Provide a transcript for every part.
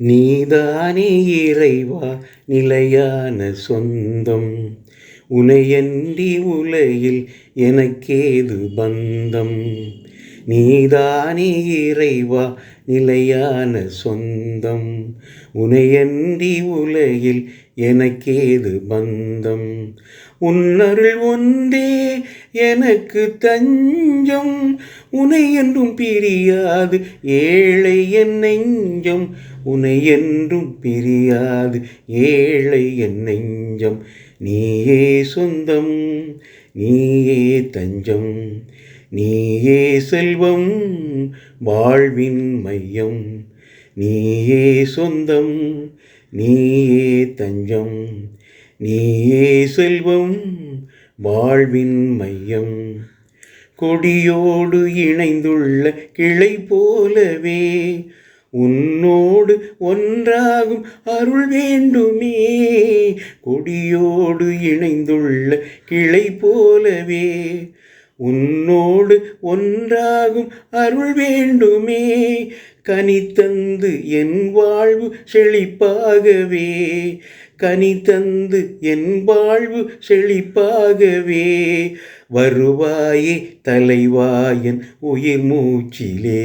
நீதானே இறைவா நிலையான சொந்தம். உனையன்றி உலகில் எனக்கேது பந்தம். நீதானே இறைவா நிலையான சொந்தம். உனையன்றி உலகில் எனக்கேது பந்தம். உன்னருள் ஒன்றே எனக்கு தஞ்சம். உனை என்றும் பிரியாது ஏழை என் நெஞ்சம். உனை என்றும் பிரியாது ஏழை என் நெஞ்சம். நீயே சொந்தம், நீயே தஞ்சம், நீயே செல்வம், வாழ்வின் மையம். நீயே சொந்தம், நீயே தஞ்சம், நீயே செல்வம், வாழ்வின் மையம். கொடியோடு இணைந்துள்ள கிளை போலவே உன்னோடு ஒன்றாகும் அருள் வேண்டுமே. கொடியோடு இணைந்துள்ள கிளை போலவே உன்னோடு ஒன்றாகும் அருள் வேண்டுமே. கனித்தந்து என் வாழ்வு செழிப்பாகவே, கனித்தந்து என் வாழ்வு செழிப்பாகவே. வருவாயே தலைவாயன் உயிர் மூச்சிலே,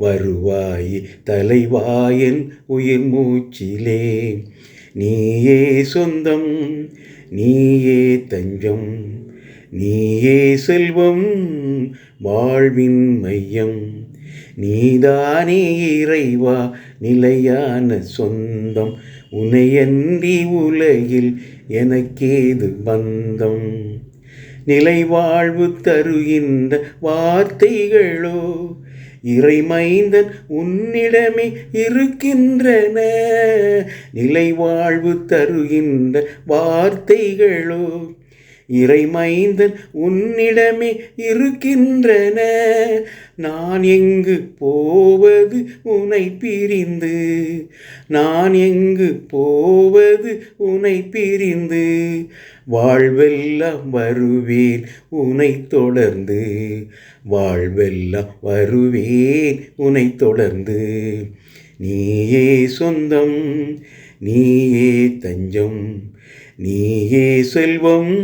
வருவாயே தலைவாயன் உயிர் மூச்சிலே. நீயே சொந்தம், நீயே தஞ்சம், நீயே செல்வம், வாழ்வின் மையம். நீதானே இறைவா நிலையான சொந்தம். உனையன்றி உலகில் எனக்கேது பந்தம். நிலைவாழ்வு தருகின்ற வார்த்தைகளோ இறைமைந்தன் உன்னிடமே இருக்கின்றன. நிலைவாழ்வு தருகின்ற வார்த்தைகளோ இறைமைந்தன் உன்னிடமே இருக்கின்றன. நான் எங்கு போவது உனை பிரிந்து, நான் எங்கு போவது உனை பிரிந்து. வாழ்வெல்லாம் வருவேன் உனை தொடர்ந்து, வாழ்வெல்லாம் வருவேன் உனை தொடர்ந்து. நீயே சொந்தம், நீயே தஞ்சம், நீயே செல்வம்,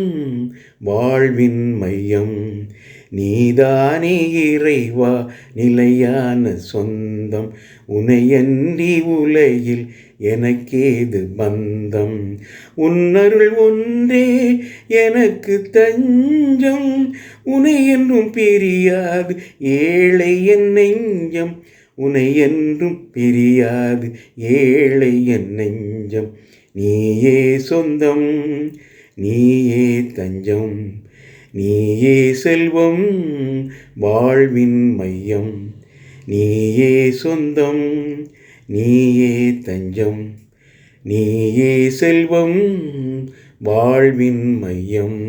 வாழ்வின் மையம். நீதானே இறைவா நிலையான சொந்தம். உனையன்றி உலகில் எனக்கேது பந்தம். உன்னருள் ஒன்றே எனக்கு தஞ்சம். உனை என்றும் பிரியாது ஏழை என் நெஞ்சம். உனை என்றும் பிரியாது ஏழை என் நெஞ்சம். நீயே சொந்தம், நீயே தஞ்சம், நீயே செல்வம், வாழ்வின் மையம். நீயே சொந்தம், நீயே தஞ்சம், நீயே செல்வம், வாழ்வின் மையம்.